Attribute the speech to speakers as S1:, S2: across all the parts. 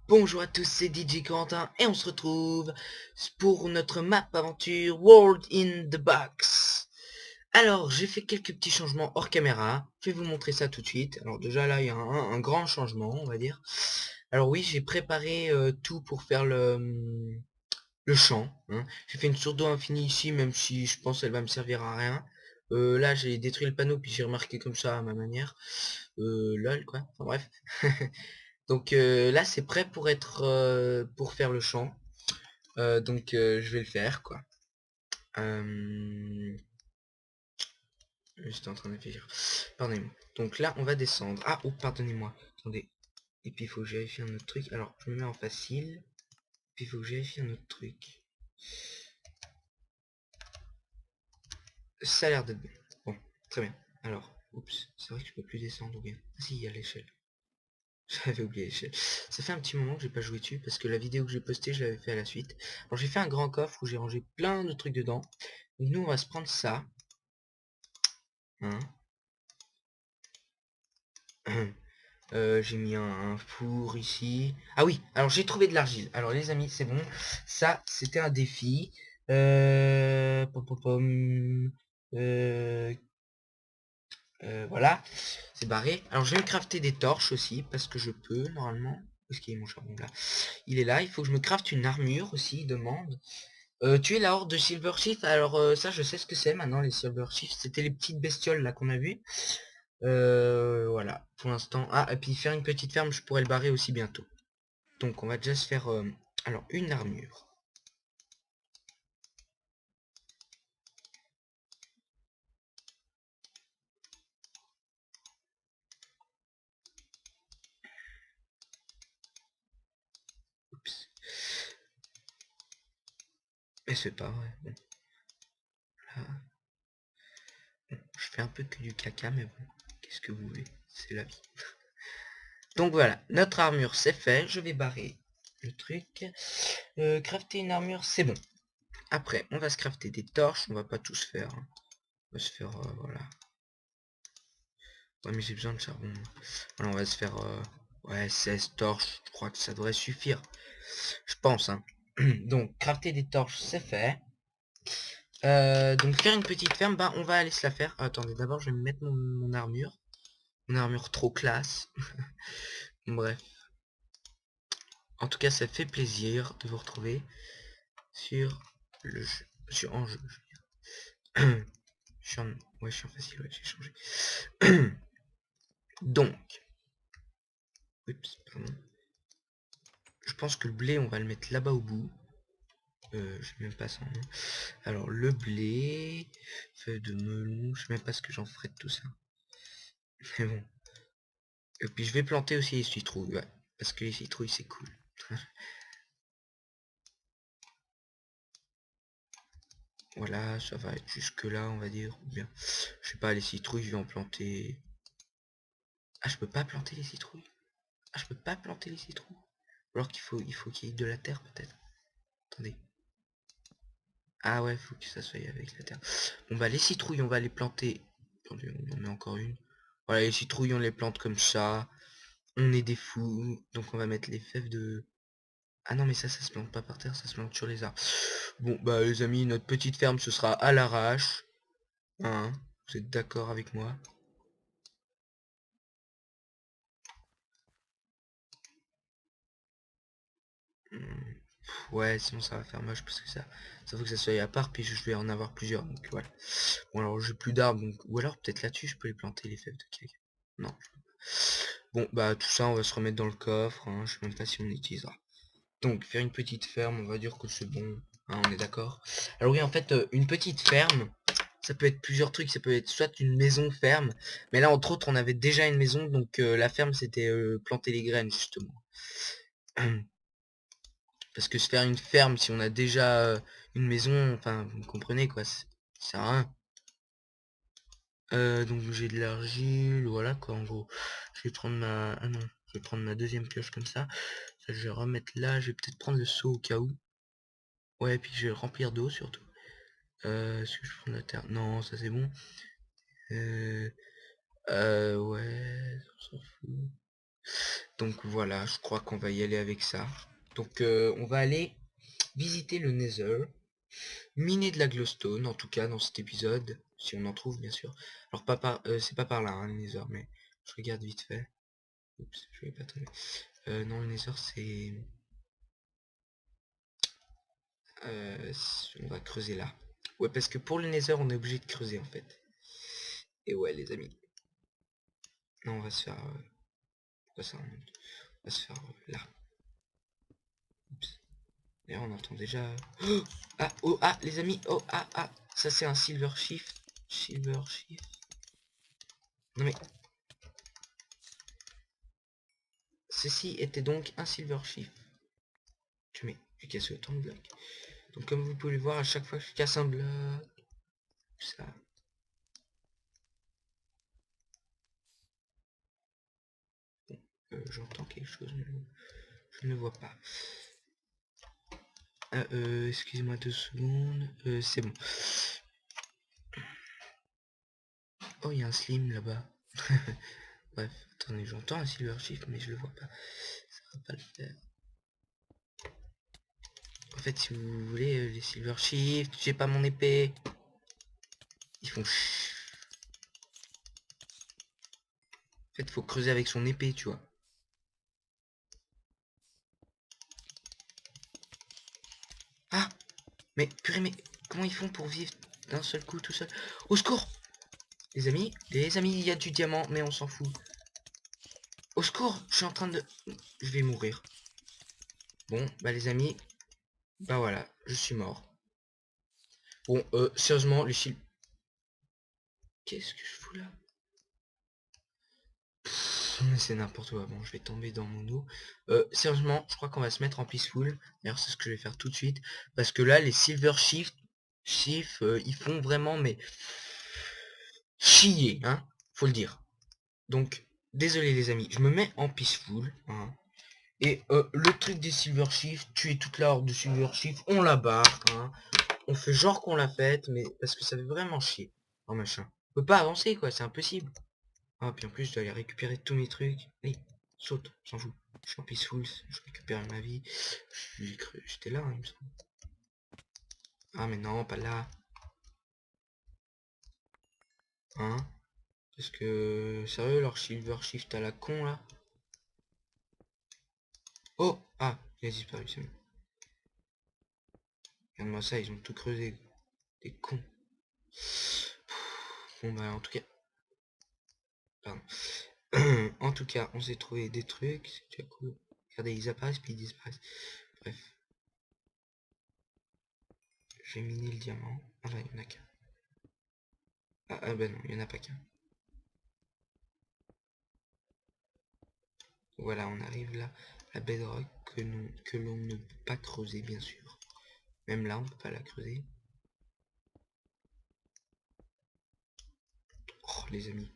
S1: Bonjour à tous, c'est DJ Corentin et on se retrouve pour notre map aventure World in the Box. Alors, j'ai fait quelques petits changements hors caméra, je vais vous montrer ça tout de suite. Alors déjà là, il y a un grand changement, on va dire. Alors oui, j'ai préparé tout pour faire le champ, hein. J'ai fait une source d'eau infinie ici, même si je pense qu'elle va me servir à rien. Là, j'ai détruit le panneau, puis j'ai remarqué comme ça à ma manière. Lol, quoi. Enfin bref. Donc là, c'est prêt pour être pour faire le champ. Je vais le faire, quoi. J'étais en train de réfléchir. Pardonnez-moi. Donc là, on va descendre. Ah, oh, pardonnez-moi. Attendez. Et puis, il faut que je vérifie un autre truc. Alors, je me mets en facile. Puis, il faut que je vérifie un autre truc. Ça a l'air d'être bon. Bon, très bien. Alors, oups. C'est vrai que je peux plus descendre ou bien. Ah si, il y a l'échelle. J'avais oublié l'échelle. Ça fait un petit moment que j'ai pas joué dessus parce que la vidéo que j'ai postée, je l'avais fait à la suite. Alors j'ai fait un grand coffre où j'ai rangé plein de trucs dedans. Donc nous on va se prendre ça. Hein. J'ai mis un four ici. Ah oui, alors j'ai trouvé de l'argile. Alors les amis, c'est bon. Ça, c'était un défi. Pom, pom, pom. Euh, voilà, c'est barré. Alors je vais me crafter des torches aussi parce que je peux normalement. Où est-ce qu'il est mon charbon là? Il est là. Il faut que je me crafte une armure aussi. Il demande. Tuer la horde de Silver Chief. Alors ça, je sais ce que c'est maintenant les Silver Chief. C'était les petites bestioles là qu'on a vues. Voilà, pour l'instant. Ah, et puis faire une petite ferme, je pourrais le barrer aussi bientôt. Donc on va déjà se faire alors une armure. Oups. Mais c'est pas vrai. Bon, là. Bon, je fais un peu que du caca, mais bon, qu'est-ce que vous voulez, c'est la vie. Donc voilà, notre armure c'est fait, je vais barrer le truc. Crafter une armure, c'est bon. Après, on va se crafter des torches, on va pas tous faire, hein. On va se faire, voilà. Ouais, mais j'ai besoin de charbon. Voilà, on va se faire, ouais, 16 torches, je crois que ça devrait suffire. Je pense, hein. Donc, crafter des torches, c'est fait. Donc, faire une petite ferme, bah, on va aller se la faire. Attendez, d'abord, je vais me mettre mon armure. Mon armure trop classe. Bref. En tout cas, ça fait plaisir de vous retrouver sur le jeu. En jeu. Je suis en... Ouais, je suis en facile, ouais, j'ai changé. Donc. Oups, pardon. Je pense que le blé, on va le mettre là-bas au bout. Je sais même pas son nom. Alors, le blé, feuille de melon, je sais même pas ce que j'en ferai de tout ça. Mais bon. Et puis, je vais planter aussi les citrouilles, ouais. Parce que les citrouilles, c'est cool. Voilà, ça va être jusque là, on va dire. Ou bien, je sais pas, les citrouilles, je vais en planter... Ah, je peux pas planter les citrouilles. Ah, je peux pas planter les citrouilles. Alors qu'il faut qu'il y ait de la terre, peut-être. Attendez. Ah ouais, faut que ça soit avec la terre. Bon bah les citrouilles, on va les planter. Attendez, on en met encore une. Voilà, les citrouilles, on les plante comme ça. On est des fous. Donc on va mettre les fèves de... Ah non mais ça se plante pas par terre, ça se plante sur les arbres. Bon bah les amis, notre petite ferme ce sera à l'arrache. Hein, vous êtes d'accord avec moi? Hmm, ouais, sinon ça va faire moche parce que ça faut que ça soit à part, puis je vais en avoir plusieurs. Donc voilà. Bon alors j'ai plus d'arbres, donc... ou alors peut-être là-dessus je peux les planter les fèves de cake. Non. Bon bah tout ça on va se remettre dans le coffre, hein, je sais même pas si on utilisera. Donc faire une petite ferme, on va dire que c'est bon, hein, on est d'accord. Alors oui en fait une petite ferme, ça peut être plusieurs trucs, ça peut être soit une maison ferme, mais là entre autres on avait déjà une maison, donc la ferme c'était planter les graines justement. Parce que se faire une ferme si on a déjà une maison, enfin vous me comprenez quoi, ça sert à rien. Donc j'ai de l'argile, voilà quoi en gros. Je vais prendre ma... Ah non, je vais prendre ma deuxième pioche comme ça. Ça je vais remettre là, je vais peut-être prendre le seau au cas où. Ouais, et puis je vais le remplir d'eau surtout. Est-ce que je prends de la terre? Non, ça c'est bon. Ouais, on s'en fout. Donc voilà, je crois qu'on va y aller avec ça. Donc on va aller visiter le Nether, miner de la glowstone, en tout cas dans cet épisode, si on en trouve bien sûr. Alors pas par, c'est pas par là hein, le Nether, mais je regarde vite fait. Oups, je vais pas tomber. Non, le Nether c'est... on va creuser là. Ouais, parce que pour le Nether, on est obligé de creuser en fait. Et ouais, les amis. Non, on va se faire... pourquoi ça on va se faire là. Oups. D'ailleurs, on entend déjà... Oh ah, oh, ah, les amis. Oh, ah, ah. Ça, c'est un silver shift. Silver shift. Non, mais... Ceci était donc un silver shift. J'ai cassé autant de blocs. Donc, comme vous pouvez le voir, à chaque fois que je casse un bloc... Ça... Bon, j'entends quelque chose, mais je ne le vois pas. Excusez-moi 2 secondes. C'est bon. Oh, il y a un slim là-bas. Bref, attendez, j'entends un silver shift, mais je le vois pas. Ça va pas le faire. En fait, si vous voulez, les silver shift, j'ai pas mon épée. Ils font ch... En fait, faut creuser avec son épée, tu vois. Ah, mais purée, mais comment ils font pour vivre d'un seul coup tout seul? Au secours! Les amis, il y a du diamant, mais on s'en fout. Au secours, je suis en train de... Je vais mourir. Bon, bah les amis, bah voilà, je suis mort. Bon, sérieusement, le shield... Qu'est-ce que je fous là? Mais c'est n'importe quoi. Bon, je vais tomber dans mon eau. Sérieusement, je crois qu'on va se mettre en peaceful. D'ailleurs, c'est ce que je vais faire tout de suite. Parce que là, les silver shift, ils font vraiment, mais... chier, hein. Faut le dire. Donc, désolé les amis, je me mets en peaceful. Hein. Et le truc des silver shift, tuer toute la horde de silver shift, on la barre. Hein. On fait genre qu'on l'a faite, mais parce que ça fait vraiment chier. Oh machin. On peut pas avancer, quoi, c'est impossible. Ah, puis en plus, je dois aller récupérer tous mes trucs. Allez, saute, s'en fout. Je suis en peaceful, je récupère ma vie. J'étais là, hein, il me semble. Ah, mais non, pas là. Hein? Parce que, sérieux, leur silver shift à la con, là. Oh! Ah, il a disparu, c'est bon. Regarde-moi ça, ils ont tout creusé. Des cons. Bon, bah, en tout cas... Pardon. En tout cas, on s'est trouvé des trucs. C'est déjà cool. Regardez, ils apparaissent puis ils disparaissent. Bref. J'ai miné le diamant. Ah là, il y en a qu'un. Ah bah non, il n'y en a pas qu'un. Voilà, on arrive là. La bedrock que l'on ne peut pas creuser, bien sûr. Même là, on peut pas la creuser. Oh, les amis.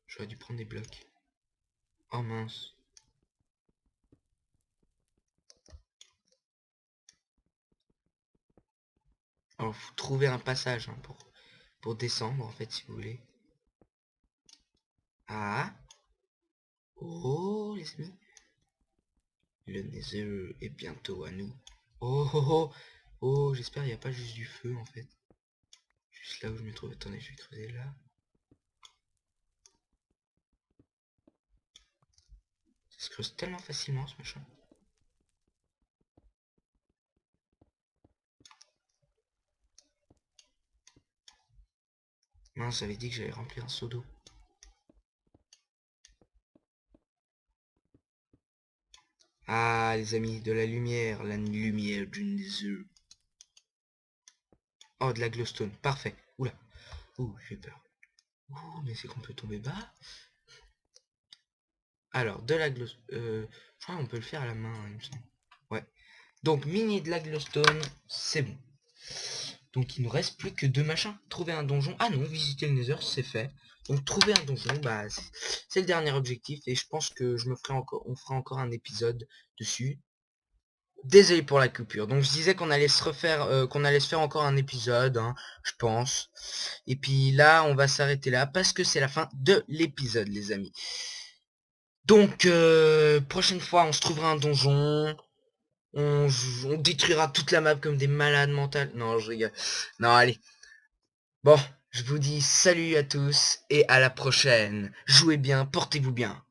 S1: J'aurais dû prendre des blocs. Oh mince. Alors, faut trouver un passage hein, pour descendre, en fait, si vous voulez. Ah. Oh, les amis. Le Nether est bientôt à nous. Oh, oh, oh. Oh, j'espère qu'il n'y a pas juste du feu, en fait. Juste là où je me trouve. Attendez, je vais creuser là. Ça se creuse tellement facilement, ce machin. Mince, j'avais dit que j'allais remplir un seau d'eau. Ah, les amis, de la lumière du Nether. Oh, de la glowstone, parfait. Oula. Ouh, j'ai peur. Ouh, mais c'est qu'on peut tomber bas. Alors, de la glowstone... je crois qu'on peut le faire à la main, hein, il me semble. Ouais. Donc, miner de la glowstone, c'est bon. Donc, il nous reste plus que 2 machins. Trouver un donjon. Ah non, visiter le Nether, c'est fait. Donc, trouver un donjon, bah, c'est le dernier objectif. Et je pense que on fera encore un épisode dessus. Désolé pour la coupure. Donc je disais qu'on allait se refaire, qu'on allait se faire encore un épisode, hein, je pense. Et puis là, on va s'arrêter là parce que c'est la fin de l'épisode, les amis. Donc, prochaine fois, on se trouvera un donjon. On détruira toute la map comme des malades mentales. Non, je rigole. Non, allez. Bon, je vous dis salut à tous et à la prochaine. Jouez bien, portez-vous bien.